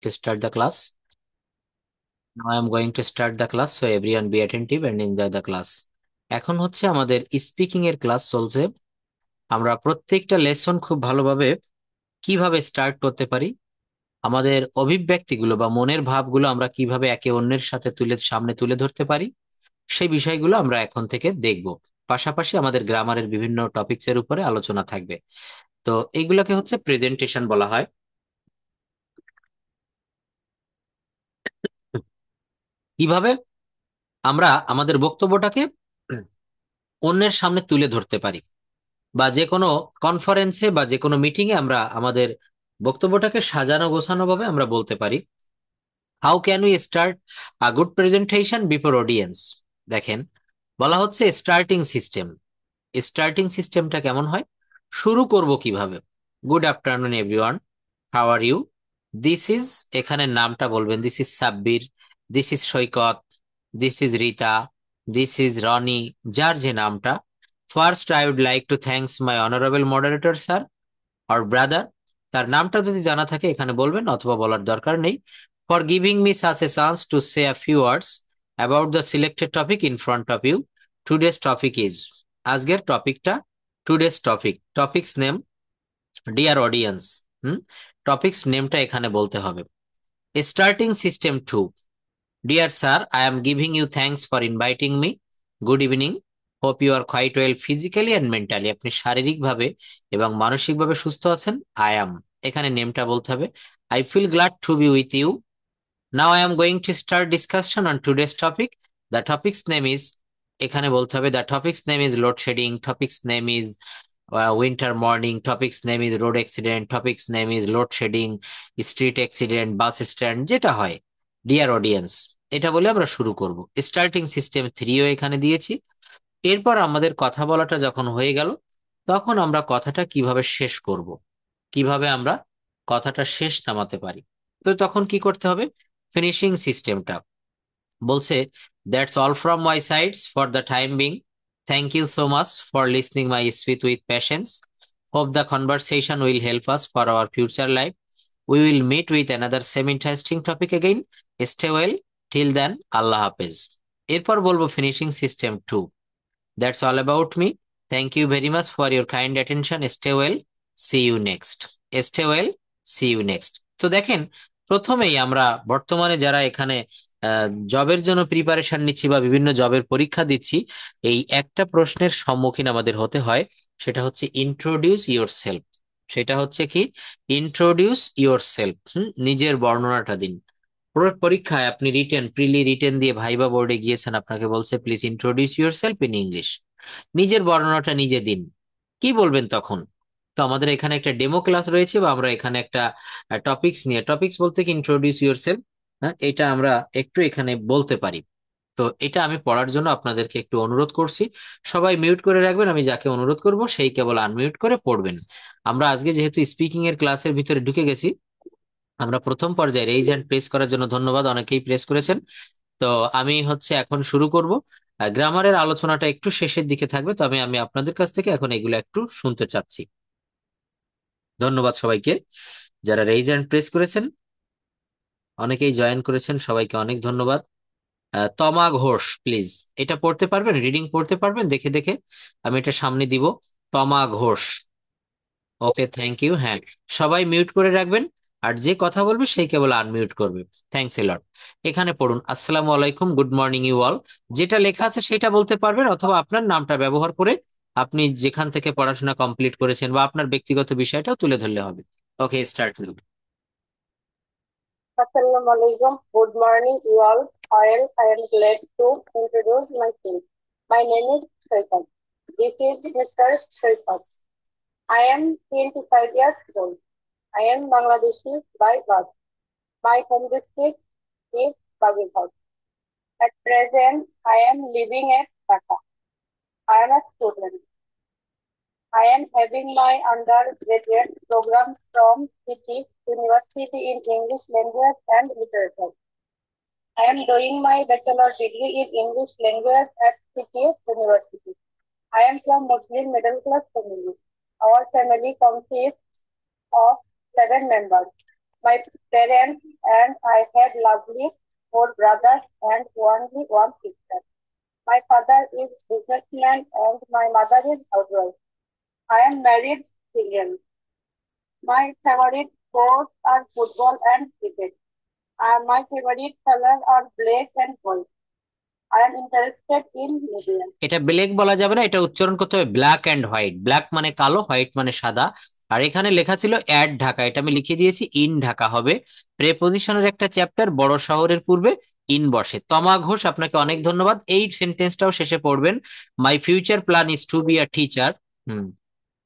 to start the class. Now I am going to start the class, so everyone be attentive and enjoy the class. এখন হচ্ছে আমাদের speaking এর class চলছে। আমরা প্রত্যেকটা lesson খুব ভালোভাবে কিভাবে স্টার্ট করতে পারি, আমাদের অভিব্যক্তিগুলো বা মনের ভাবগুলো আমরা কিভাবে একে অন্যের সাথে সামনে তুলে ধরতে পারি, সেই বিষয়গুলো আমরা এখন থেকে দেখব। পাশাপাশি আমাদের গ্রামারের বিভিন্ন টপিকস এর উপরে আলোচনা থাকবে। তো এইগুলোকে হচ্ছে প্রেজেন্টেশন বলা হয়। কিভাবে আমরা আমাদের বক্তব্যটাকে অন্যের সামনে তুলে ধরতে পারি, বা যে কোনো কনফারেন্সে বা যে কোনো মিটিং এ আমরা আমাদের বক্তব্যটাকে সাজানো গোছানো ভাবে আমরা বলতে পারি। How can we start a good presentation before audience. দেখেন, বলা হচ্ছে স্টার্টিং সিস্টেম। স্টার্টিং সিস্টেমটা কেমন হয়, শুরু করব কিভাবে। Good afternoon everyone, how are you. This is, এখানে নামটা বলবেন, this is Sabbir, this is Saikat, this is Rita, this is Roni, যার যে নামটা। First I would like to thanks my honourable moderator sir or brother. তার নামটা যদি জানা থাকে এখানে বলবেন, অথবা বলার দরকার নেই। For giving me such a chance to say a few words about the selected topic in front of you. Today's topic is, আজকের টপিকটা, today's topic, topics name, dear audience. Hmm, topics নেমটা এখানে বলতে হবে। Starting system 2, dear sir, I am giving you thanks for inviting me. Good evening, hope you are quite well physically and mentally. আপনি শারীরিকভাবে এবং মানসিকভাবে সুস্থ আছেন। আই অ্যাম, এখানে নেমটা বলতে হবে। I feel glad to be with you. Now I am going to start discussion on today's topic. The topic's name is, এখানে বলতে হবে the topic's name is load shedding, topic's name is winter morning, topic's name is road accident, topic's name is load shedding, street accident, bus stand, যেটা হয়। Dear audience, এটা বলে আমরা শুরু করব। স্টার্টিং সিস্টেম 3ও এখানে দিয়েছি। এরপর আমাদের কথা বলাটা যখন হয়ে গেল, তখন আমরা কথাটা কিভাবে শেষ করব, কিভাবে আমরা কথাটা শেষ নামাতে পারি। তো তখন কি করতে হবে, ফিনিশিং সিস্টেমটা বলছে, that's all from my sides for the time being. Thank you so much for listening my speech with patience. Hope the conversation will help us for our future life. We will meet with another same interesting topic again. Stay well. Till then, আল্লাহ হাফেজ। এরপর বলবো finishing system 2, that's all about me. Thank you very much for your kind attention. Stay well, see you next. Stay well, see you next. তো দেখেন, প্রথমেই আমরা বর্তমানে যারা এখানে জবের জন্য প্রিপারেশন নিচ্ছি বা বিভিন্ন জবের পরীক্ষা দিচ্ছি, এই একটা প্রশ্নের সম্মুখীন আমাদের হতে হয়। সেটা হচ্ছে ইন্ট্রোডিউস ইউর সেলফ। সেটা হচ্ছে কি, ইন্ট্রোডিউস ইউর সেলফ। নিজের বর্ণনাটা দিন। পরীক্ষায় আপনি প্রিলি রিটেন দিয়ে ভাইবা বোর্ডে গিয়েছেন, আপনাকে বলছে please introduce your self in English. নিজের বর্ণনাটা নিজে দিন। কি বলবেন তখন? তো আমাদের এখানে একটা ডেমো ক্লাস রয়েছে, বা আমরা এখানে একটা টপিকস নিয়ে, টপিকস বলতে কি ইন্ট্রোডিউস ইউর সেলফ, হ্যাঁ, এটা আমরা একটু এখানে বলতে পারি। তো এটা আমি পড়ার জন্য আপনাদেরকে একটু অনুরোধ করছি। সবাই মিউট করে রাখবেন, আমি যাকে অনুরোধ করব সেই কেবল আনমিউট করে পড়বেন। আমরা আজকে যেহেতু স্পিকিং এর ক্লাসের ভিতরে ঢুকে গেছি, আমরা প্রথম পর্যায়ে রেইজ হ্যান্ড প্রেস করার জন্য ধন্যবাদ, অনেকেই প্রেস করেছেন। তো আমি হচ্ছে এখন শুরু করব। গ্রামারের আলোচনাটা একটু শেষের দিকে থাকবে, তবে আমি আপনাদের কাছ থেকে এখন এগুলো একটু শুনতে চাচ্ছি। ধন্যবাদ সবাইকে যারা রেইজ হ্যান্ড প্রেস করেছেন, অনেকেই জয়েন করেছেন, সবাইকে অনেক ধন্যবাদ। তমা ঘোষ, প্লিজ এটা পড়তে পারবেন, রিডিং পড়তে পারবেন দেখে দেখে? আমি এটা সামনে দিব। তমা ঘোষ, ওকে, থ্যাংক ইউ। হ্যাঁ, সবাই মিউট করে রাখবেন, আর যে কথা বলবে সেই কেবল আনমিউট করবে। থ্যাংকস এ লট। এখানে পড়ুন, আসসালামু আলাইকুম, গুড মর্নিং ইউ অল। যেটা লেখা আছে সেটা বলতে পারবেন, অথবা আপনার নামটা ব্যবহার করে আপনি যেখান থেকে পড়াশোনা কমপ্লিট করেছেন বা আপনার ব্যক্তিগত বিষয়টাও তুলে ধরলে হবে। ওকে, start. Assalamu alaikum. Good morning, you all. I am glad to introduce myself. My name is Shaitan. This is Mr. Shaitan. I am 25 years old. I am Bangladeshi by birth. My home district is Bagirhat. At present, I am living at Dhaka. I am a student. I am having my undergraduate program from City University in English Language and Literature. I am doing my bachelor degree in English language at CTS University. I am from Muslim middle class family. Our family consists of 7 members. My parents and I had lovely four brothers and only one sister. My father is businessman and my mother is housewife. I am married, children. My favorite sports are football and cricket. My favorite colors are black and white. I am interested in media. এটা black বলা যাবে না, এটা উচ্চারণ করতে হবে black and white. Black মানে কালো, হোয়াইট মানে সাদা। আর এখানে লেখা ছিল অ্যাট ঢাকা, এটা আমি লিখে দিয়েছি ইন ঢাকা হবে। প্রেপোজিশনের একটা চ্যাপ্টার, বড় শহরের পূর্বে ইন বসে। তমা ঘোষ, আপনাকে অনেক ধন্যবাদ। এই সেন্টেন্সটাও শেষে পড়বেন, my future plan is to be a teacher.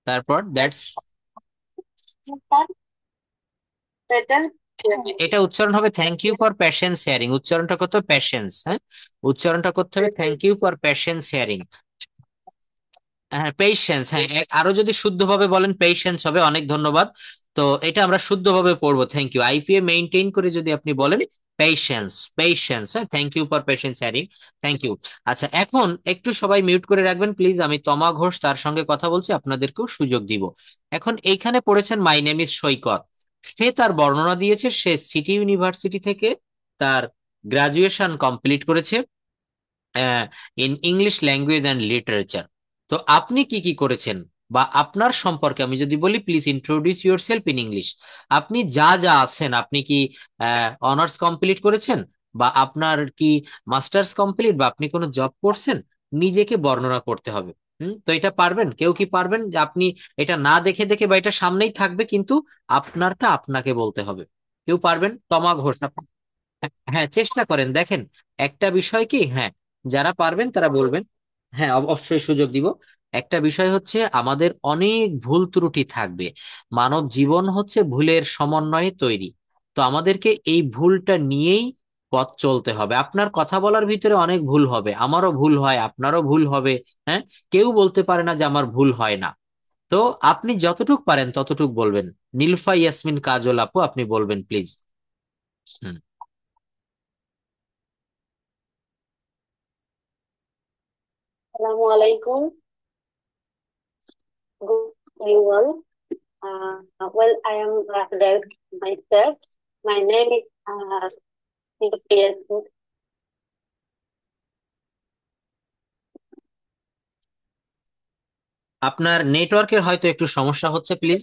তারপর দ্যাটস, এটা উচ্চারণ হবে thank you for patience sharing. উচ্চারণটা করতে হবে প্যাশেন্স, হ্যাঁ, উচ্চারণটা করতে হবে thank you for patience sharing. হ্যাঁ, পেশেন্স, হ্যাঁ, আরো যদি শুদ্ধভাবে বলেন পেশেন্স হবে। অনেক ধন্যবাদ। তো এটা আমরা শুদ্ধভাবে পড়বো, থ্যাংক ইউ আইপিএ মেইনটেইন করে যদি আপনি বলেন পেশেন্স, পেশেন্স, হ্যাঁ, thank you for patience sharing, thank you. আচ্ছা, এখন একটু সবাই মিউট করে রাখবেন প্লিজ, আমি তমা ঘোষ তার সঙ্গে কথা বলছি, আপনাদেরকেও সুযোগ দিব। এখন এইখানে পড়েছেন মাই নেম ইজ সৈকত। সে তার বর্ণনা দিয়েছে, সে সিটি ইউনিভার্সিটি থেকে তার গ্রাজুয়েশন কমপ্লিট করেছে in English language and literature. তো আপনি কি কি করেছেন বা আপনার সম্পর্কে আমি যদি বলি, please introduce your self in English. আপনি যা যা আছেন, আপনি কি অনার্স কমপ্লিট করেছেন, বা আপনার কি মাস্টার্স কমপ্লিট, বা আপনি কোনো জব করছেন, নিজেকে বর্ণনা করতে হবে। তো এটা পারবেন? কেউ কি পারবেন যে আপনি এটা না দেখে দেখে, বা এটা সামনেই থাকবে কিন্তু আপনারটা আপনাকে বলতে হবে? কেউ পারবেন? তমা ঘোষ হ্যাঁ, চেষ্টা করেন, দেখেন একটা বিষয় কি, হ্যাঁ, যারা পারবেন তারা বলবেন। হ্যাঁ, অবশ্যই সুযোগ দিব। একটা বিষয় হচ্ছে আমাদের অনেক ভুল ত্রুটি থাকবে, মানব জীবন হচ্ছে ভুলের সমন্বয়ে তৈরি। তো আমাদেরকে এই ভুলটা নিয়েই পথ চলতে হবে। আপনার কথা বলার ভিতরে অনেক ভুল হবে, আমারও ভুল হয়, আপনারও ভুল হবে। হ্যাঁ, কেউ বলতে পারে না যে আমার ভুল হয় না। তো আপনি যতটুক পারেন ততটুক বলবেন। নীলফা ইয়াসমিন কাজল আপু, আপনি বলবেন please. Hmm. Assalamu alaikum. Good you all. Well, I am Raj myself. My name is Priya. আপনার নেটওয়ার্কের হয়তো একটু সমস্যা হচ্ছে, প্লিজ।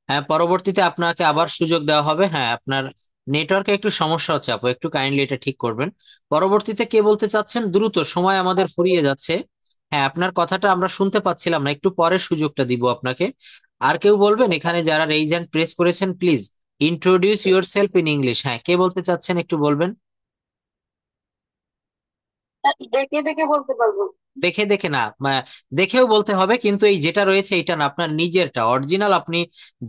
হ্যাঁ, পরবর্তীতে আপনাকে আবার সুযোগ দেওয়া হবে। হ্যাঁ, আপনার নেটওয়ার্কে একটু সমস্যা হচ্ছে আপু, একটু কাইন্ডলি এটা ঠিক করবেন। পরবর্তীতে কে বলতে চাচ্ছেন? দ্রুত, সময় আমাদের ফুরিয়ে যাচ্ছে। হ্যাঁ, আপনার কথাটা আমরা শুনতে পাচ্ছিলাম না, একটু পরে সুযোগটা দিব আপনাকে। আর কেউ বলবেন এখানে যারা রেইজ হ্যান্ড প্রেস করেছেন, please introduce your self in English. হ্যাঁ, কে বলতে চাচ্ছেন একটু বলবেন। দেখে দেখে বলতে পারবো। দেখে দেখে না, দেখেও বলতে হবে, কিন্তু এই যেটা রয়েছে এটা না, আপনার নিজেরটা অরিজিনাল, আপনি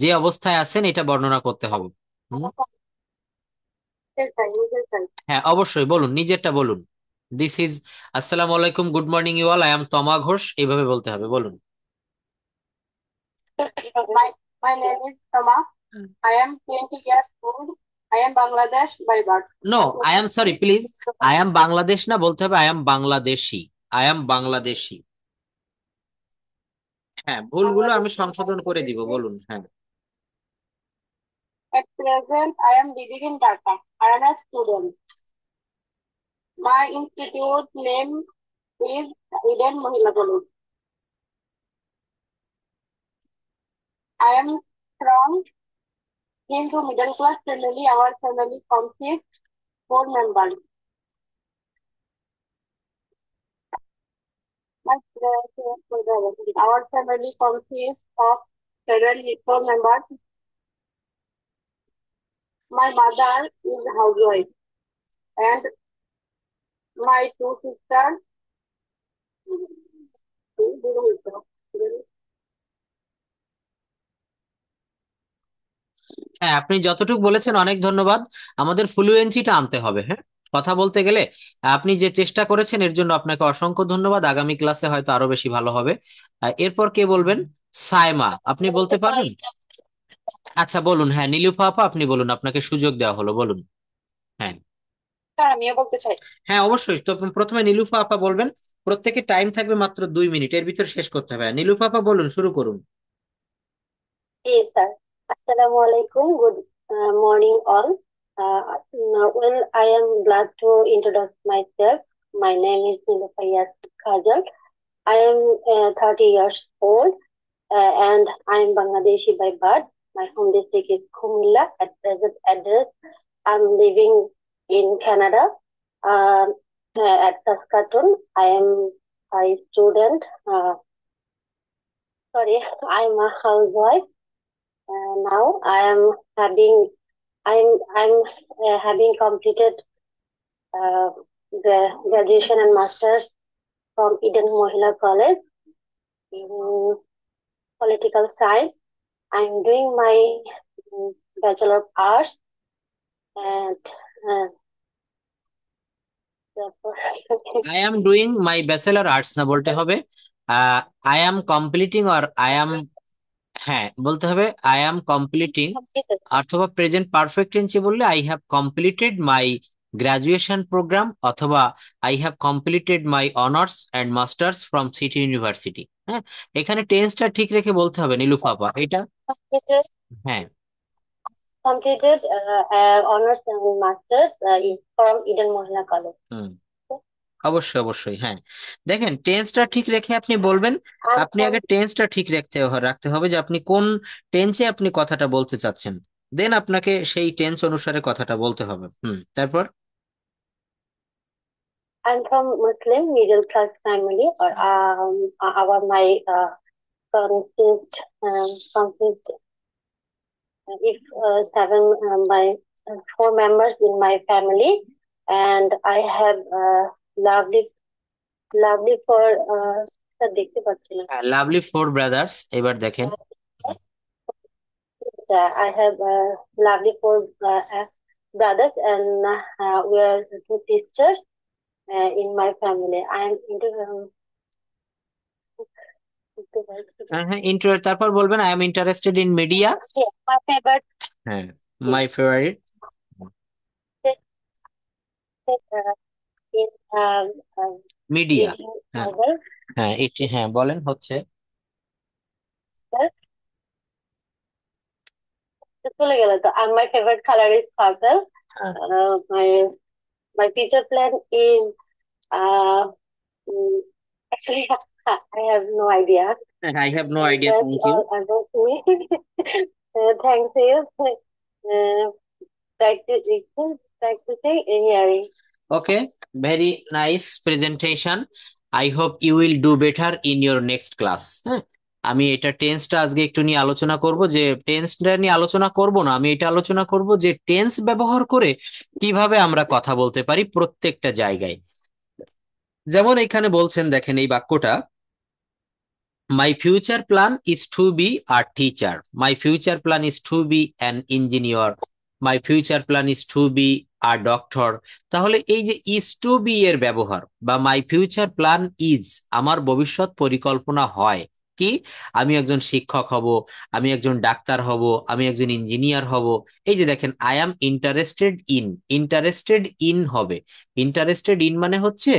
যে অবস্থায় আছেন এটা বর্ণনা করতে হবে। হুম? হ্যাঁ, অবশ্যই বলুন, নিজেরটা বলুন। দিস ইজ, আসসালামু আলাইকুম, good morning you all, I am Toma Ghosh, এইভাবে বলতে হবে, বলুন। My name is Tama. I am 20 years old. I am Bangladesh by birth. No, I am sorry, please, I am Bangladesh না, বলতে হবে I am Bangladeshi. I am Bangladeshi. হ্যাঁ, ভুলগুলো আমি সংশোধন করে দিব, বলুন। হ্যাঁ, At present, I am living in Dhaka. I am a student. My institute name is Eden Mahila College. I am from Hindu middle class family. Our family consists four members. Our family consists of four members. My mother is housewife and my two sisters. হ্যাঁ, আপনি যতটুকু বলেছেন অনেক ধন্যবাদ। আমাদের ফ্লুয়েন্সিটা আনতে হবে, হ্যাঁ, কথা বলতে গেলে। আপনি যে চেষ্টা করেছেন এর জন্য আপনাকে অসংখ্য ধন্যবাদ। আগামী ক্লাসে হয়তো আরো বেশি ভালো হবে। এরপর কে বলবেন? সাইমা, আপনি বলতে পারবেন? আচ্ছা, বলুন। হ্যাঁ, নীলুফা আপা, আপনি বলুন, আপনাকে সুযোগ দেওয়া হলো, বলুন। হ্যাঁ, স্যার আমিও বলতে চাই। হ্যাঁ, অবশ্যই। তো প্রথমে নীলুফা আপা বলবেন। প্রত্যেকে টাইম থাকবে মাত্র 2 মিনিট, এর ভিতর শেষ করতে হবে। নীলুফা আপা বলুন, শুরু করুন। Yes, sir. Assalamu alaikum. Good. Morning all. Well, I am glad to introduce myself. My name is Nilufaya Kajal. I am 30 years old and I am Bangladeshi by birth. My home district is Kumilla. At present address, I'm living in Canada. At Saskatoon, I am a student. Sorry, I'm a housewife. Now I'm having completed uh, the graduation and masters from Eden Mohila College in political science. I'm doing my Bachelor of Arts and uh, I am doing my bachelor arts না বলতে হবে I am completing or I am হ্যাঁ বলতে হবে I am completing completed. অথবা present perfect টেন্সে বললে I have completed my graduation programme অথবা I have completed my honours and masters from city university. হ্যাঁ, এখানে টেন্সটা ঠিক রেখে বলতে হবে নীলুফা আপা এটা। Completed, হ্যাঁ completed honors and masters from Eden Mohila College. হুম অবশ্যই অবশ্যই হ্যাঁ দেখেন টেন্সটা ঠিক রেখে আপনি বলবেন। I'm আপনি from আগে টেন্সটা ঠিক রাখতে হবে যে আপনি কোন টেন্সে আপনি কথাটা বলতে চাচ্ছেন, দেন আপনাকে সেই টেন্স অনুসারে কথাটা বলতে হবে। তারপর I'm from Muslim middle class family, or our my consist if seven my 4 members in my family, and I have lovely lovely for দেখতে পাচ্ছি না। লাভলি ফোর ব্রাদার্স, এবার দেখেন I have lovely four brothers, and we are two sisters in my family. I am into হ্যাঁ তারপর বলবেন I am interested in media. yeah, my favorite হ্যাঁ my favourite uh, in media. reading হ্যাঁ novels. হ্যাঁ এটি হ্যাঁ বলেন হচ্ছে চলে গেল তো। And my favorite color is purple. হ্যাঁ My future plan is uh, mm, actually I have no idea. I have no idea, That's thank you. all about me. Thanks to you. Uh, practicing hearing. Okay, very nice presentation. I hope you will do better in your next class. হ্যাঁ, আমি এটা টেন্সটা আজকে একটু নিয়ে আলোচনা করব, যে টেন্সটা নিয়ে আলোচনা করব না, আমি এটা আলোচনা করব যে টেন্স ব্যবহার করে কিভাবে আমরা কথা বলতে পারি প্রত্যেকটা জায়গায়। যেমন এখানে বলছেন, দেখেন এই বাক্যটা, my future plan is to be a teacher, my future plan is to be an engineer, my future plan is to be a doctor. তাহলে এই যে ইজ টু বি এর ব্যবহার বা মাই ফিউচার প্ল্যান ইজ, আমার ভবিষ্যৎ পরিকল্পনা হয় কি আমি একজন শিক্ষক হব, আমি একজন ডাক্তার হব, আমি একজন ইঞ্জিনিয়ার হব। এই যে দেখেন I am interested in, interested in হবে, ইন্টারেস্টেড ইন মানে হচ্ছে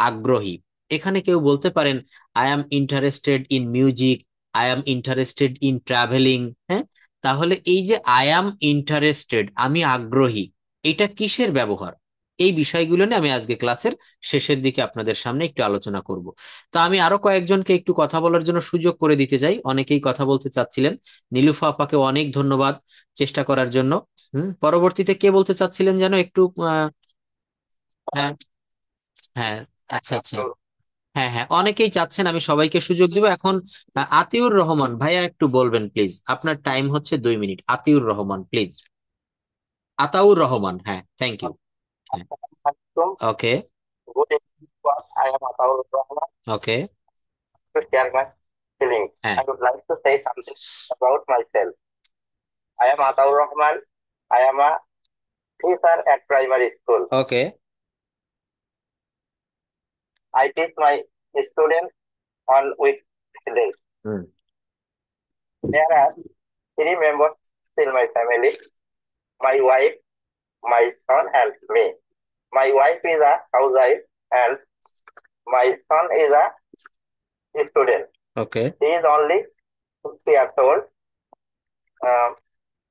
আগ্রহী। এখানে কেউ বলতে পারেন I am interested in music, I am interested in travelling. হ্যাঁ, তাহলে এই যে আই অ্যাম ইন্টারেস্টেড, আমি আগ্রহী, এটা কিসের ব্যবহার? এই বিষয়গুলো নিয়ে আমি আজকে ক্লাসের শেষের দিকে আপনাদের সামনে একটু আলোচনা করব। তো আমি আরো কয়েকজনকে একটু কথা বলার জন্য সুযোগ করে দিতে চাই, অনেকেই কথা বলতে চাচ্ছিলেন। নীলুফা আপাকে অনেক ধন্যবাদ চেষ্টা করার জন্য। পরবর্তীতে কে বলতে চাচ্ছিলেন যেন একটু হ্যাঁ হ্যাঁ আচ্ছা আচ্ছা হ্যাঁ হ্যাঁ অনেকেই চাচ্ছেন, আমি সবাইকে সুযোগ দিব এখন। আতিউর রহমান ভাইয়া একটু বলবেন প্লিজ, আপনার টাইম হচ্ছে 2 মিনিট। আতিউর রহমান প্লিজ। আতাউর রহমান, হ্যাঁ thank you. Okay Good evening, boss. I am Ataur Rahman. ওকে To share my feelings, হ্যাঁ I would like to say something about myself. I am Ataur Rahman. I am a teacher at primary school. Okay I teach my students on weekdays. Hmm There are 3 members in my family: my wife, my son, and me. My wife is a housewife, and my son is a student. Okay He is only 6 years old. Uh,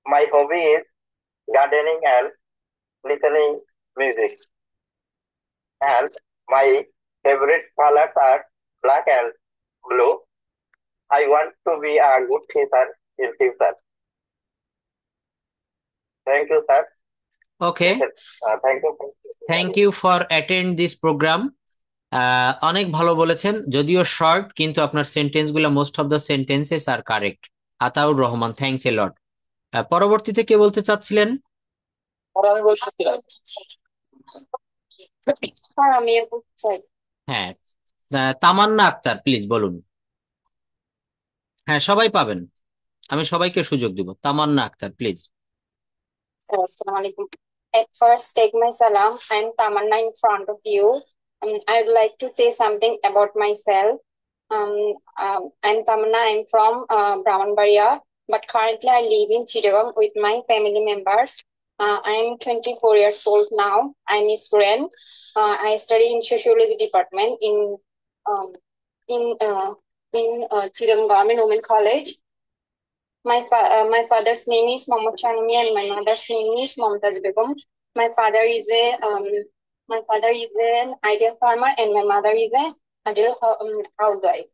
my hobby is gardening and listening music. And my favorite colors are black and blue. I want to be a good teacher in future. Thank you, sir. Okay. Thank you. Thank you for attend this program. অনেক ভালো বলেছেন, যদিও short, কিন্তু আপনার sentence গুলো most of the sentences are correct. Ataur Rahman, thanks a lot. পরবর্তীতে কে বলতে চাচ্ছিলেন? হ্যাঁ, তামান্না আক্তার, প্লিজ বলুন। হ্যাঁ, সবাই পাবেন, আমি সবাইকে সুযোগ দিব। Tamanna Akter, please. Assalamu alaikum. At first, take my salam. I'm Tamanna in front of you. I would like to say something about myself. I'm Tamanna. I'm from Brahmanbaria, but currently I live in Chittagong with my family members. I'm 24 years old now. I'm a student. I study in sociology department in Chittagong Government Women College. My father's name is Mohammad Shanimi and my mother's name is Momtaz Begum. My father is an ideal farmer and my mother is an ideal housewife.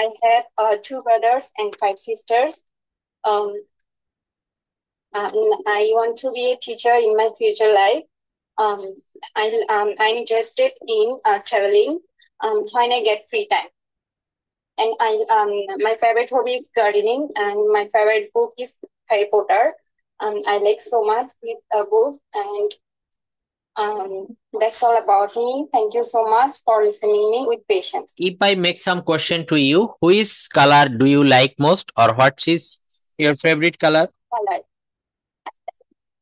I have 2 brothers and 5 sisters. I want to be a teacher in my future life. I'm interested in traveling when I get free time. And my favorite hobby is gardening, and my favorite book is Harry Potter. I like so much with books, and that's all about me. Thank you so much for listening me with patience. If I make some question to you, which color do you like most, or what is your favorite color? Color.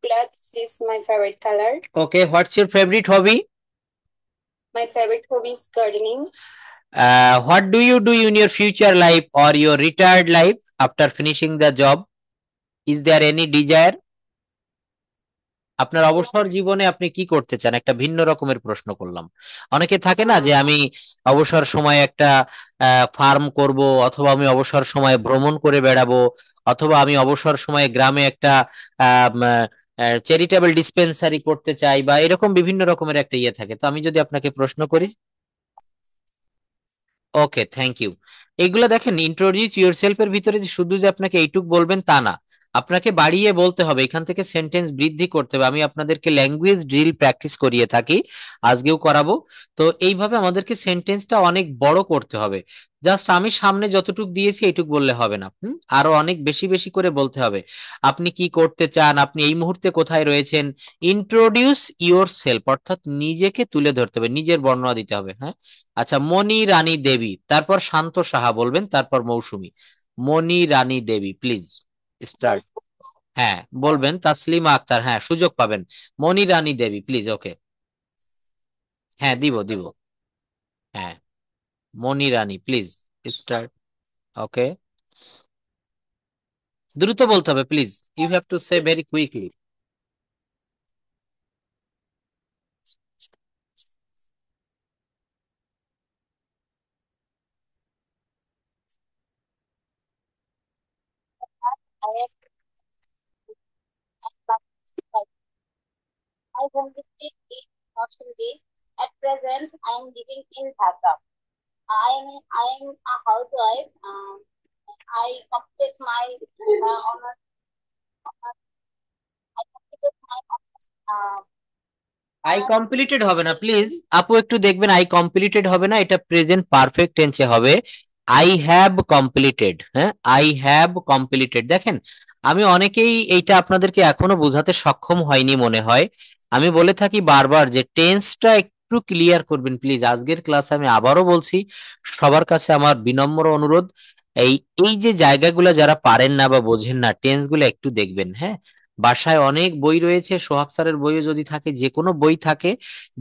Black is my favorite color. Okay, what's your favorite hobby? My favorite hobby is gardening. What do you do in your future life or your retired life after finishing the job? Is there any desire? আপনার অবসর জীবনে আপনি কি করতে চান? একটা ভিন্ন রকমের প্রশ্ন করলাম। অনেকে থাকে না যে আমি অবসর সময়ে একটা ফার্ম করব, অথবা আমি অবসর সময়ে ভ্রমণ করে বেড়াবো, অথবা আমি অবসর সময়ে গ্রামে একটা চ্যারিটেবল ডিসপেন্সারি করতে চাই, বা এরকম বিভিন্ন রকমের একটা ইয়ে থাকে। তো আমি যদি আপনাকে প্রশ্ন করি, ওকে, থ্যাংক ইউ। এইগুলা দেখেন, ইন্ট্রোডিউস ইউরসেলফ এর ভিতরে যে শুধু যে আপনাকে এইটুক বলবেন তা না, আপনাকে বাড়িয়ে বলতে হবে, এখান থেকে সেন্টেন্স বৃদ্ধি করতে হবে। আমি আপনাদেরকে ল্যাঙ্গুয়েজ ড্রিল প্র্যাকটিস করিয়ে থাকি, আজকেও করাবো। তো এইভাবে আমাদেরকে সেন্টেন্সটা অনেক বড় করতে হবে। জাস্ট আমি সামনে যতটুক দিয়েছি এইটুক বললে হবে না, আরো অনেক বেশি বেশি করে বলতে হবে। আপনি কি করতে চান, আপনি এই মুহূর্তে কোথায় রয়েছেন। ইন্ট্রোডিউস ইউর সেলফ, অর্থাৎ নিজেকে তুলে ধরতে হবে, নিজের বর্ণনা দিতে হবে। হ্যাঁ, আচ্ছা, মণি রানী দেবী, তারপর শান্ত সাহা বলবেন, তারপর মৌসুমী। মণি রানী দেবী, প্লিজ স্টার্ট। হ্যাঁ, বলবেন তাসলিমা আক্তার, হ্যাঁ সুযোগ পাবেন। মণি রানী দেবী, প্লিজ। ওকে, হ্যাঁ দিব দিব। হ্যাঁ, মণি রানী, প্লিজ স্টার্ট। ওকে, দ্রুত বলতে হবে please, you have to say very quickly. I completed it opportunity. At present, I am living in Dhaka. I am a housewife. I completed my honors. I completed my honors. I completed হবে না please আপু, একটু দেখবেন। I completed হবে না, এটা present perfect টেন্সে হবে। I have completed. হ্যাঁ, আই হ্যাভ কমপ্লিটেড। দেখেন, আমি অনেকেই এইটা আপনাদেরকে এখনো বোঝাতে সক্ষম হয়নি মনে হয়। আমি বলে থাকি বারবার যে টেন্সটা একটু ক্লিয়ার করবেন প্লিজ। আজকের ক্লাসে আমি আবারও বলছি, সবার কাছে আমার বিনম্র অনুরোধ, এই এই যে জায়গাগুলো যারা পারেন না বা বোঝেন না, টেন্স গুলো একটু দেখবেন। হ্যাঁ, বাসায় অনেক বই রয়েছে, সোহাগ স্যারের বইও যদি থাকে, যে কোনো বই থাকে,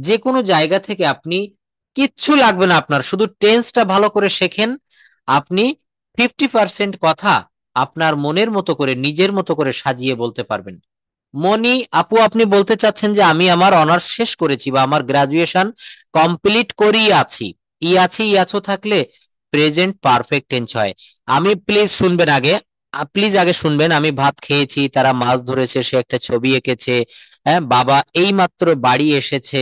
যে কোনো জায়গা থেকে আপনি, কিচ্ছু লাগবে না আপনার, শুধু টেন্সটা ভালো করে শেখেন। আপনি 50% কথা আপনার মনের মতো করে, নিজের মতো করে সাজিয়ে বলতে পারবেন। মনি আপু, আপনি বলতে চাচ্ছেন যে আমি আমার অনার্স শেষ করেছি বা আমার গ্রাজুয়েশন কমপ্লিট করেই আছি। ই আছি, ই আছো থাকলে প্রেজেন্ট পারফেক্ট টেন্স হয়। আমি প্লিজ শুনবেন আগে, প্লিজ আগে শুনবেন। আমি ভাত খেয়েছি, তারা মাছ ধরেছে, সে একটা ছবি এঁকেছে, হ্যাঁ, বাবা এই মাত্র বাড়ি এসেছে,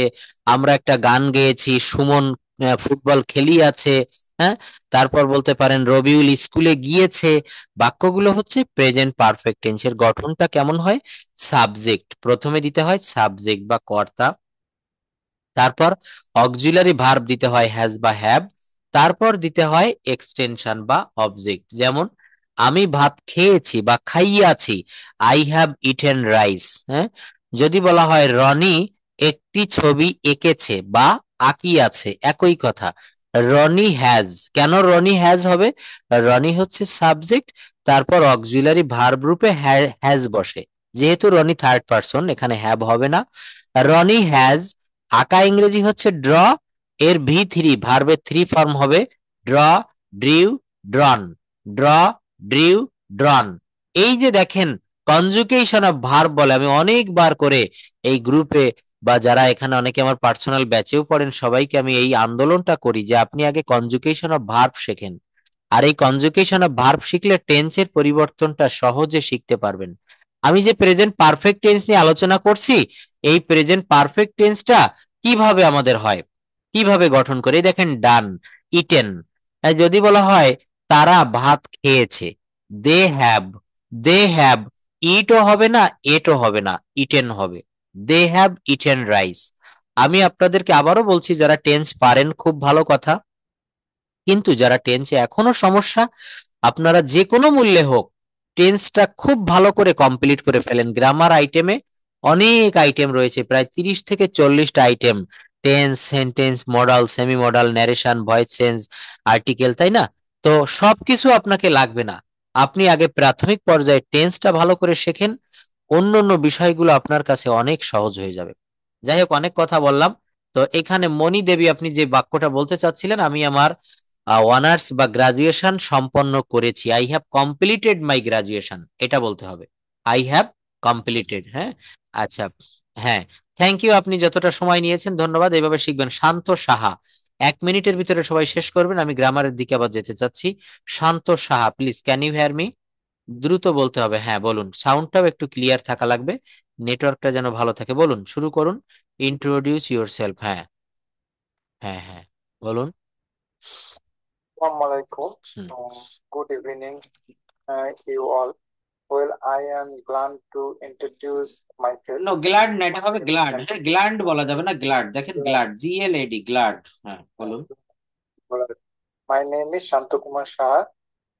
আমরা একটা গান গেয়েছি, সুমন ফুটবল খেলিয়াছে, হ্যাঁ, তারপর বলতে পারেন রবিউল স্কুলে গিয়েছে। বাক্যগুলো হচ্ছে প্রেজেন্ট পারফেক্ট টেন্সের গঠনটা কেমন হয়? সাবজেক্ট প্রথমে দিতে হয়, সাবজেক্ট বা কর্তা, তারপর অক্সিলারি ভার্ব দিতে হয় হ্যাজ বা হ্যাভ, তারপর দিতে হয় এক্সটেনশন বা অবজেক্ট। যেমন আমি ভাত খেয়েছি বা খাইয়াছি, আই হ্যাভ ইটেন রাইস। হ্যাঁ, যদি বলা হয় রনি একটি ছবি এঁকেছে বা আঁকিয়াছে, একই কথা। রনি হ্যাজ, কেন রনি হ্যাজ হবে? রনি হচ্ছে সাবজেক্ট, তারপর অক্সিলারি ভার্ব রূপে হ্যাজ বসে, যেহেতু রনি থার্ড পারসন এখানে হ্যাভ হবে না। রনি হ্যাজ, আঁকা ইংরেজি হচ্ছে ড্র, এর V3 ভার্বের 3 ফর্ম হবে ড্র, ড্রিউ, ড্রন। Draw, drew, ড্রন। এই যে দেখেন কনজুগেশন অফ ভার্ব বলে, আমি অনেকবার করে এই গ্রুপে বা যারা এখানে অনেকে আমার পার্সোনাল ব্যাচেও পড়েন সবাইকে আমি এই আন্দোলনটা করি যে আপনি আগে কনজুগেশন অফ ভার্ব শেখেন। আর এই কনজুগেশন অফ ভার্ব শিখলে টেন্সের পরিবর্তনটা সহজে শিখতে পারবেন। আমি যে প্রেজেন্ট পারফেক্ট টেন্স নিয়ে আলোচনা করছি, এই প্রেজেন্ট পারফেক্ট টেন্সটা কিভাবে আমাদের হয়, কিভাবে গঠন করে, এই দেখেন ডান, ইটেন। যদি বলা হয় তারা ভাত খেয়েছে, দে হ্যাভ, দে হ্যাভ, ইটও হবে না, এটও হবে না, ইটেন হবে, দে হ্যাভ ইটেন রাইস। আমি আপনাদেরকে আবারও বলছি, যারা টেন্স পারেন খুব ভালো কথা, কিন্তু যারা টেন্সে এখনো সমস্যা, আপনারা যে কোনো মূল্যে হোক টেন্সটা খুব ভালো করে কমপ্লিট করে ফেলেন। গ্রামার আইটেমে অনেক আইটেম রয়েছে, প্রায় 30 থেকে 40টা item, tense, sentence, modal, semi modal, narration, voice change, article, তাই না? তো সবকিছু আপনাকে লাগবে না, আপনি আগে প্রাথমিক পর্যায়ে টেন্সটা ভালো করে শেখেন, অন্য অন্য বিষয়গুলো আপনার কাছে অনেক সহজ হয়ে যাবে। যাই হোক, অনেক কথা বললাম। তো এখানে মণি দেবী, আপনি যে বাক্যটা বলতে চাচ্ছিলেন, আমি আমার অনার্স বা গ্রাজুয়েশন সম্পন্ন করেছি, I have completed my graduation, এটা বলতে হবে, আই হ্যাভ কমপ্লিটেড। হ্যাঁ, আচ্ছা, হ্যাঁ, থ্যাংক ইউ, আপনি যতটা সময় নিয়েছেন ধন্যবাদ, এইভাবে শিখবেন। শান্ত সাহা, 1 মিনিটের ভিতরে সবাই শেষ করবেন, আমি গ্রামারের দিকে আবার যেতে চাচ্ছি। Shanta Saha, please can you hear me? দ্রুত বলতে হবে, হ্যাঁ বলুন, সাউন্ডটাও একটু ক্লিয়ার থাকা লাগবে, নেটওয়ার্কটা যেন ভালো থাকে। বলুন, শুরু করুন, ইন্ট্রোডিউস ইউর সেলফ। হ্যাঁ, হ্যাঁ, হ্যাঁ, বলুন। Assalamu alaikum. Hmm. Good evening, you all. Well, I am glad to introduce myself. No, glad না, এটা হবে গ্ল্যাড। হ্যাঁ, গ্ল্যান্ড বলা যাবে না, গ্ল্যাড, দেখেন গ্ল্যাড, GLAD, গ্ল্যাড। হ্যাঁ, বলুন। My name is Shantakumar Shah.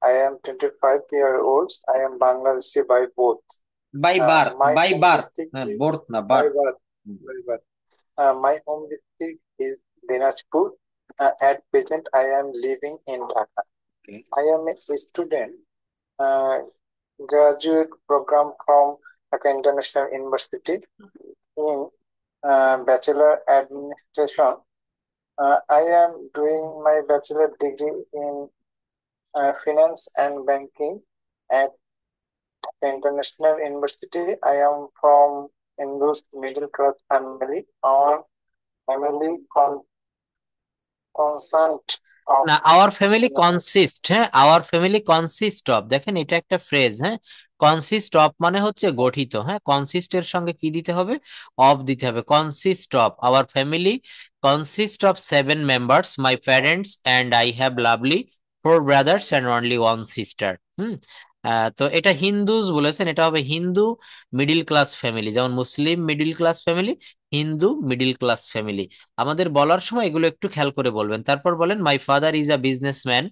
I am 25 years old. I am Bangladeshi by both. By birth, My by home birth, district হ্যাঁ, is বর্থ না, by birth. birth. By birth. My home district is Dinajpur. At present, I am living in Dhaka. Okay. I am a student, graduate program from Dhaka International University in Bachelor Administration. I am doing my bachelor degree in Finance and Banking at Dhaka International University. I am from Hindu's middle class family. Our family consent of না, our family consist, হ্যাঁ, our family consist of, দেখেন এটা একটা phrase, হ্যাঁ, consist of মানে হচ্ছে গঠিত, হ্যাঁ, কনসিস্ট এর সঙ্গে কি দিতে হবে? অফ দিতে হবে। Consist of, our family consist of 7 members, my parents and I have lovely 4 brothers and only 1 sister. তো এটা হিন্দুজ বলেছেন, এটা হবে হিন্দু মিডিল ক্লাস ফ্যামিলি, যেমন Muslim middle class family, Hindu middle class family. আমাদের বলার সময় এগুলো একটু খেয়াল করে বলবেন। তারপর বলেন, my father is a businessman,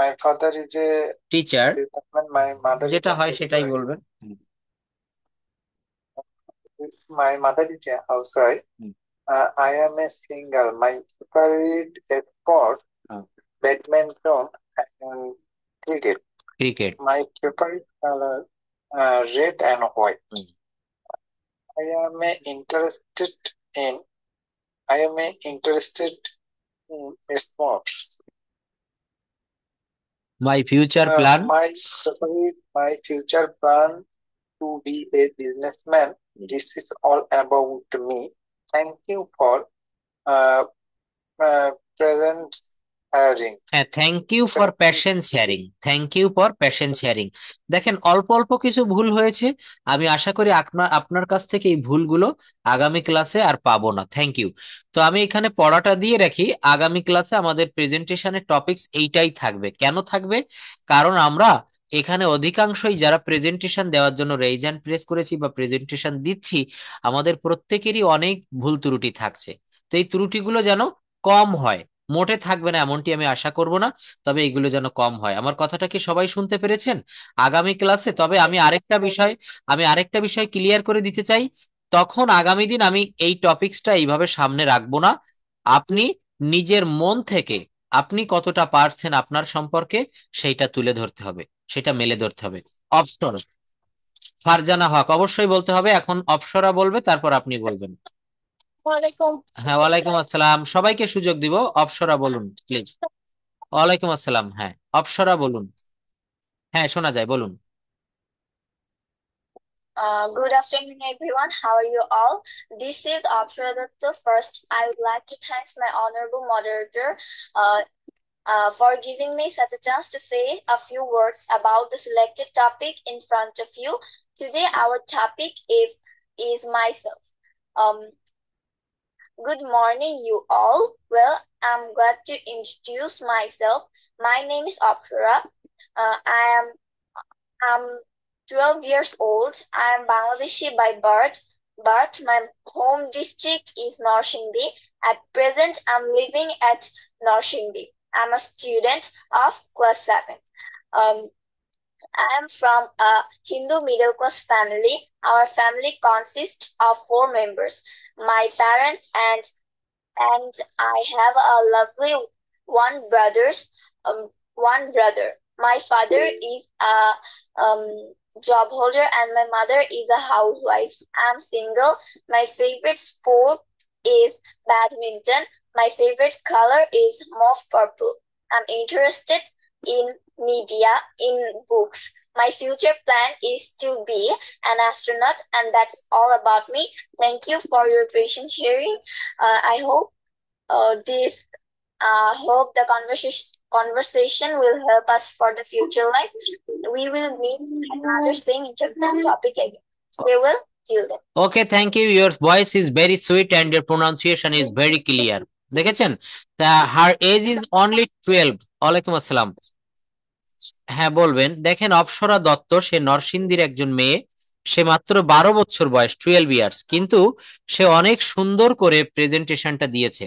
my father is a teacher, businessman. My mother is যেটা a হয় সেটাই housewife. বলবেন। My mother is a housewife. Hmm. I am a single. My favorite sport, badminton and cricket. Cricket. My favorite color, red and white. Hmm. I am interested in. I am interested in sports. My future plan, My future plan to be a businessman. This is all about me. Thank you for present hiring. হ্যাঁ, thank you for passion sharing, thank you for passion sharing. দেখেন অল্প অল্প কিছু ভুল হয়েছে, আমি আশা করি আপনার আপনার কাছ থেকে এই ভুলগুলো আগামী ক্লাসে আর পাবো না। Thank you. তো আমি এখানে পড়াটা দিয়ে রাখি, আগামী ক্লাসে আমাদের প্রেজেন্টেশনের টপিকস এইটাই থাকবে। কেন থাকবে? কারণ আমরা এখানে অধিকাংশই যারা প্রেজেন্টেশন দেওয়ার জন্য রেইজ হ্যান্ড প্রেস করেছি বা প্রেজেন্টেশন দিচ্ছি, আমাদের প্রত্যেকেরই অনেক ভুল ত্রুটি থাকছে। তো এই ত্রুটিগুলো যেন কম হয়, মোটে থাকবে না এমনটি আমি আশা করব না, তবে এগুলো যেন কম হয়। আমার কথাটা কি সবাই শুনতে পেরেছেন? আগামী ক্লাসে তবে আমি আরেকটা বিষয় ক্লিয়ার করে দিতে চাই, তখন আগামী দিন আমি এই টপিকসটা এইভাবে সামনে রাখবো না। আপনি নিজের মন থেকে আপনি কতটা পারছেন আপনার সম্পর্কে সেইটা তুলে ধরতে হবে, সেটা মেলে ধরতে হবে। অপসরা, ফারজানা হক অবশ্যই বলতে হবে। এখন অপসরা বলবে, তারপর আপনি বলবেন। ওয়ালাইকুম। হ্যাঁ, ওয়ালাইকুম আসসালাম, সবাইকে সুযোগ দিব। অপসরা বলুন প্লিজ। ওয়ালাইকুম আসসালাম, হ্যাঁ অপসরা বলুন। হ্যাঁ, শোনা যায়, বলুন। Good afternoon, everyone. How are you all? This is Apshara Dutta. First, I would like to thank my honorable moderator for giving me such a chance to say a few words about the selected topic in front of you. Today, our topic is myself. Um, Good morning, you all. Well, I'm glad to introduce myself. My name is Apshara. I'm 12 years old. I am Bangladeshi by birth. But my home district is Norshindi. At present, I'm living at Norshindi. I'm a student of class 7. Um, I am from a Hindu middle class family. Our family consists of 4 members. My parents and I have a lovely one brother. My father is a um, job holder and my mother is a housewife. I'm single. My favorite sport is badminton. My favorite color is mauve purple. I'm interested in media, in books. My future plan is to be an astronaut, and that's all about me. Thank you for your patient hearing. I hope the conversation will help us for the future life. We will meet another thing interesting topic again. We will till then. Okay, thank you, your voice is very sweet and your pronunciation is very clear. দেখেছেন? তা হার age is only 12। ওয়ালাইকুম আসসালাম। হ্যাঁ বলবেন। দেখেন, অপসরা দত্ত সে নরসিংদীর একজন মেয়ে, সে মাত্র 12 বছর বয়স, 12 ইয়ার্স, কিন্তু সে অনেক সুন্দর করে প্রেজেন্টেশনটা দিয়েছে।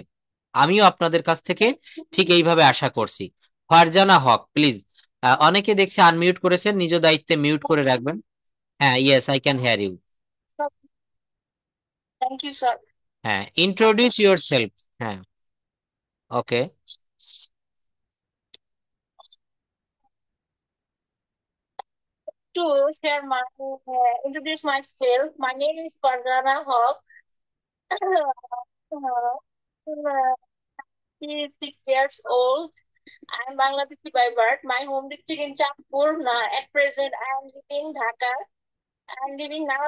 আমিও আপনাদের কাছ থেকে ঠিক এইভাবে আশা করছি। ফারজানা হক প্লিজ, অনেকে দেখছি আনমিউট করেছেন, নিজ দায়িত্বে মিউট করে রাখবেন। হ্যাঁ, yes I can hear you. Thank you, sir. হ্যাঁ, ইন্ট্রোডিউস ইউর সেলফ। হ্যাঁ, okay. To share my introduce myself. My name is Farjana Haq. He is 6 years old. I am Bangladeshi by birth. My home district in Champur. At present, I am living in Dhaka. I am living now.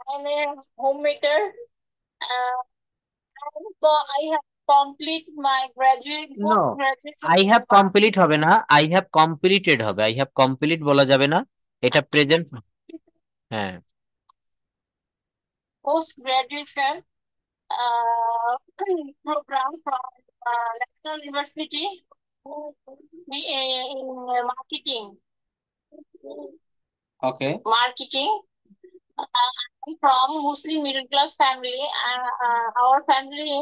I am a homemaker. Uh, I have complete my graduate no, graduation. I have complete হবে না, I have completed হবে। I have complete বলা যাবে না, এটা present. হ্যাঁ, Post graduation program from National University in marketing. Okay. Marketing. I'm from Muslim middle class family. Our family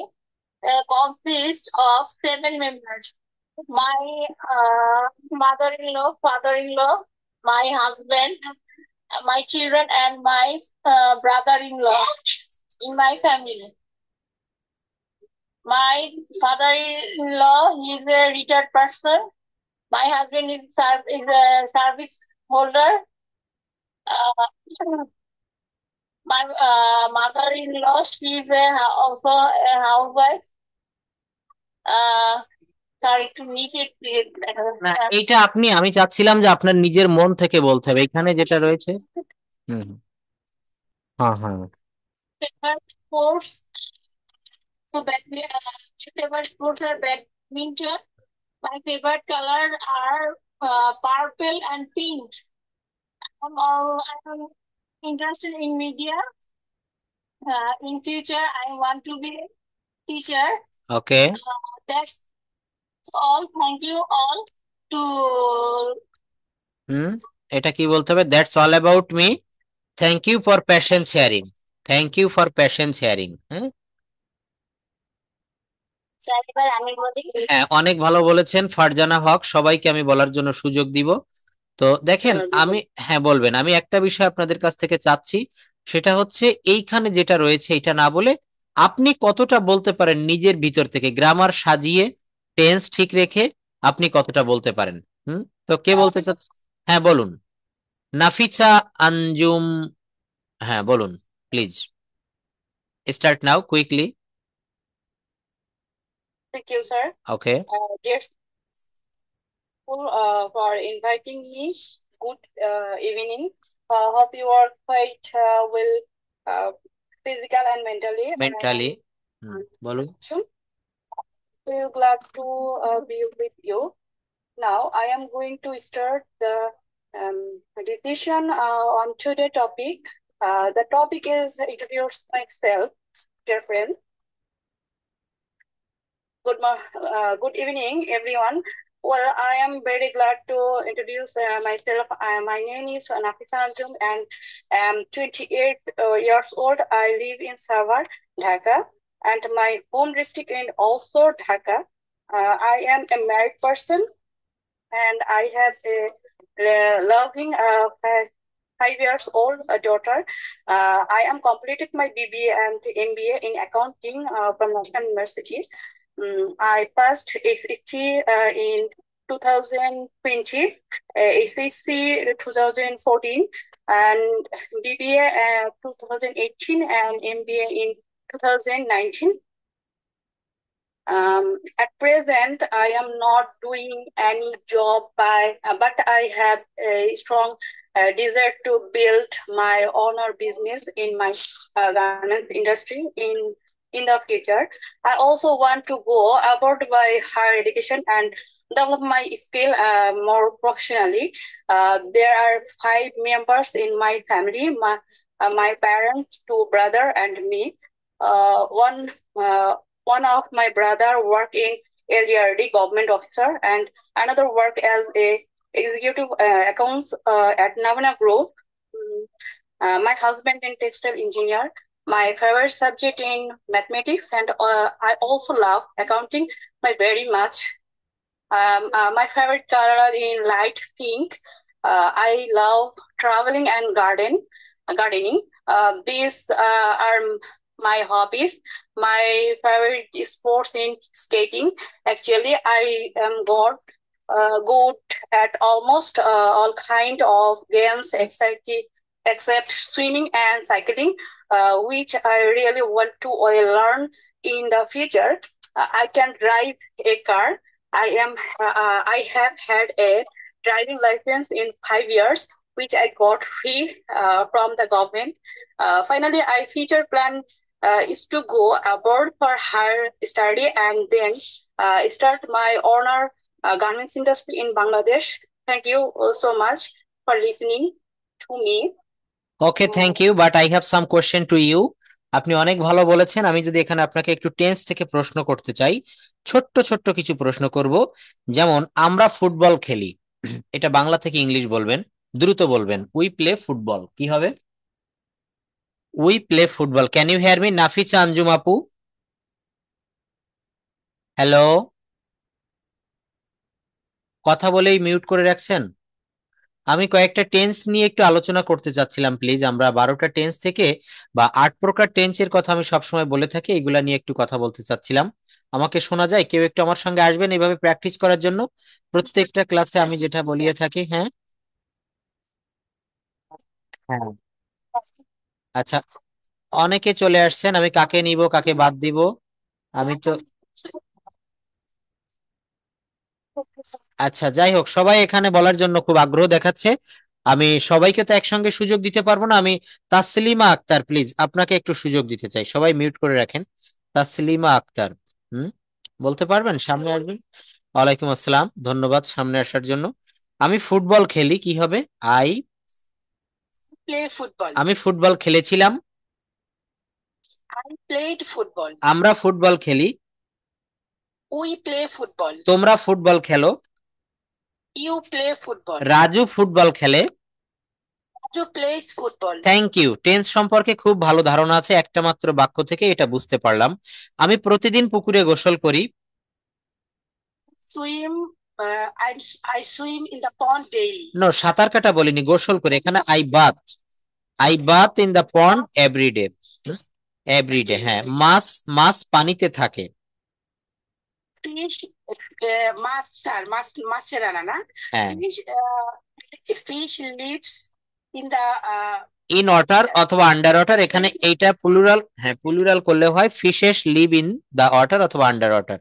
consists of 7 members. My mother-in-law, father-in-law, my husband, my children, and my brother-in-law in my family. My father-in-law is a retired person. My husband is a service holder. My mother-in-law, she is also a housewife. Sorry to meet it. না, এইটা আমি চাচ্ছিলাম যে আপনার নিজের মন থেকে বলতে হবে, এখানে যেটা রয়েছে। হুম, হ্যাঁ হ্যাঁ। Favorite sports. So favorite sports are badminton, My favorite color are purple and pink. I'm interested in media. In future, I want to be a teacher. Okay, That's all. Thank you all to হুম, এটা কি বলতে হবে? That's all about me, thank you for passion sharing, thank you for passion sharing. হ্যাঁ sir এবার আমি বলি। হ্যাঁ, অনেক ভালো বলেছেন ফারজানা হক, সবাইকে আমি বলার জন্য সুযোগ দিব। তো দেখেন, আমি হ্যাঁ বলবেন, আমি একটা বিষয় আপনাদের কাছ থেকে চাচ্ছি, সেটা হচ্ছে এইখানে যেটা রয়েছে এটা না বলে আপনি কতটা বলতে পারেন নিজের ভিতর থেকে, গ্রামার সাজিয়ে টেন্স ঠিক রেখে আপনি কতটা বলতে পারেন। তো কে বলতে চাচ্ছে? হ্যাঁ বলুন, নাফিসা আঞ্জুম। হ্যাঁ বলুন, please start now quickly. Thank you, sir. Okay, Dear school, for inviting me. Good evening. Hope you are quite well, physical and mentally. Mentally বলুন। Feel glad to be with you. Now, I am going to start the discussion on today's topic. The topic is introduce myself, dear friends. Good evening, everyone. Well, I am very glad to introduce myself. My name is Nafisa Anjum and I am 28 years old. I live in Savar, Dhaka, and my home district is also Dhaka. I am a married person and I have a loving 5 years old daughter. I am completed my BBA and MBA in accounting from National University. I passed SST in 2020, SSC 2014, and BBA 2018, and MBA in 2019. At present, I am not doing any job but I have a strong desire to build my own business in my garment industry in the future. I also want to go abroad by higher education and develop my skill more professionally. There are 5 members in my family: my parents, 2 brothers, and me. One of my brother work in LGRD government officer and another work as a executive accounts at Navana Group. My husband in textile engineer. My favorite subject in mathematics and I also love accounting very much. My favorite color in light pink. I love traveling and gardening. These are my hobbies. My favorite sports in skating. Actually, I am good at almost all kind of games except swimming and cycling, which I really want to learn in the future. I can drive a car. I have had a driving license in 5 years, which I got free from the government. Finally, I future plan is to go abroad for higher study and then start my honor garments industry in Bangladesh. Thank you so much for listening to me. Okay, thank you, but I have some question to you. আপনি অনেক ভালো বলেছেন। আমি যদি এখানে আপনাকে একটু tense থেকে প্রশ্ন করতে চাই, ছোট্ট ছোট্ট কিছু প্রশ্ন করব। যেমন আমরা ফুটবল খেলি, এটা বাংলা থেকে ইংলিশ বলবেন, দ্রুত বলবেন। উই প্লে ফুটবল, কি হবে? We play football. Can you hear me Nafisa Anjum আপু? হ্যালো, কথা বলেই মিউট করে রাখছেন। আমি কয়েকটা টেন্স নিয়ে একটু আলোচনা করতে চাচ্ছিলাম, প্লিজ। আমরা 12টা টেন্স থেকে বা 8 প্রকার টেন্সের কথা আমি সবসময় বলে থাকি, এগুলা নিয়ে একটু কথা বলতে চাচ্ছিলাম। আমাকে শোনা যায়? কেউ একটু আমার সঙ্গে আসবেন এইভাবে প্র্যাকটিস করার জন্য? প্রত্যেকটা ক্লাসে আমি যেটা বলিয়ে থাকি। হ্যাঁ হ্যাঁ, আচ্ছা, অনেকে চলে আসছেন, আমি কাকে নিব কাকে বাদ দিব? আমি তো আচ্ছা, যাই হোক, সবাই এখানে বলার জন্য খুব আগ্রহ দেখাচ্ছে। আমি সবাইকে তো একসঙ্গে সুযোগ দিতে পারবো না। আমি তাসলিমা আক্তার, প্লিজ আপনাকে একটু সুযোগ দিতে চাই। সবাই মিউট করে রাখেন। তাসলিমা আক্তার, হুম, বলতে পারবেন? সামনে আসবেন। ওয়ালাইকুম আসসালাম, ধন্যবাদ সামনে আসার জন্য। আমি ফুটবল খেলি, কি হবে? I play football. আমি ফুটবল খেলেছিলাম। I played football. আমরা ফুটবল খেলি। We play football. তোমরা ফুটবল খেলো। You play football. Raju football খেলে। Raju plays football. Thank you. Tense সম্পর্কে খুব ভালো ধারণা আছে, একটা মাত্র বাক্য থেকে এটা বুঝতে পারলাম। আমি প্রতিদিন পুকুরে গোসল করি। Swim. I swim in the pond daily. No, সাঁতার কাটা বলিনি, গোসল করি। এখানে I bath in the pond everyday. Everyday, হ্যাঁ। মাছ মাছ পানিতে থাকে। Fish. মাছের আনা না? হ্যাঁ, Fish lives in the in water অথবা আন্ডার ওয়াটার। এখানে এইটা প্লুরাল, হ্যাঁ প্লুরাল করলে হয় fishes live in the water অথবা আন্ডার ওয়াটার।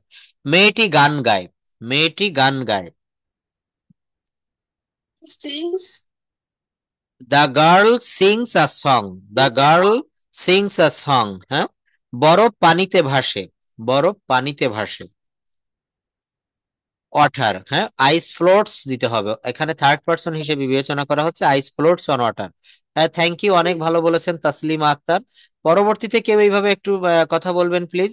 মেয়েটি গান গায়। মেয়েটি গান গায়। sings. The girl sings a song. The girl sings a song. হ্যাঁ। বরফ পানিতে ভাসে। বরফ পানিতে ভাসে। ওয়াটার, হ্যাঁ। আইস ফ্লোটস দিতে হবে, এখানে থার্ড পারসন হিসেবে বিবেচনা করা হচ্ছে। আইস ফ্লোটস অন ওয়াটার। হ্যাঁ, থ্যাংক ইউ, অনেক ভালো বলেছেন তাসলিমা আক্তার। পরবর্তীতে কেউ এইভাবে একটু কথা বলবেন প্লিজ।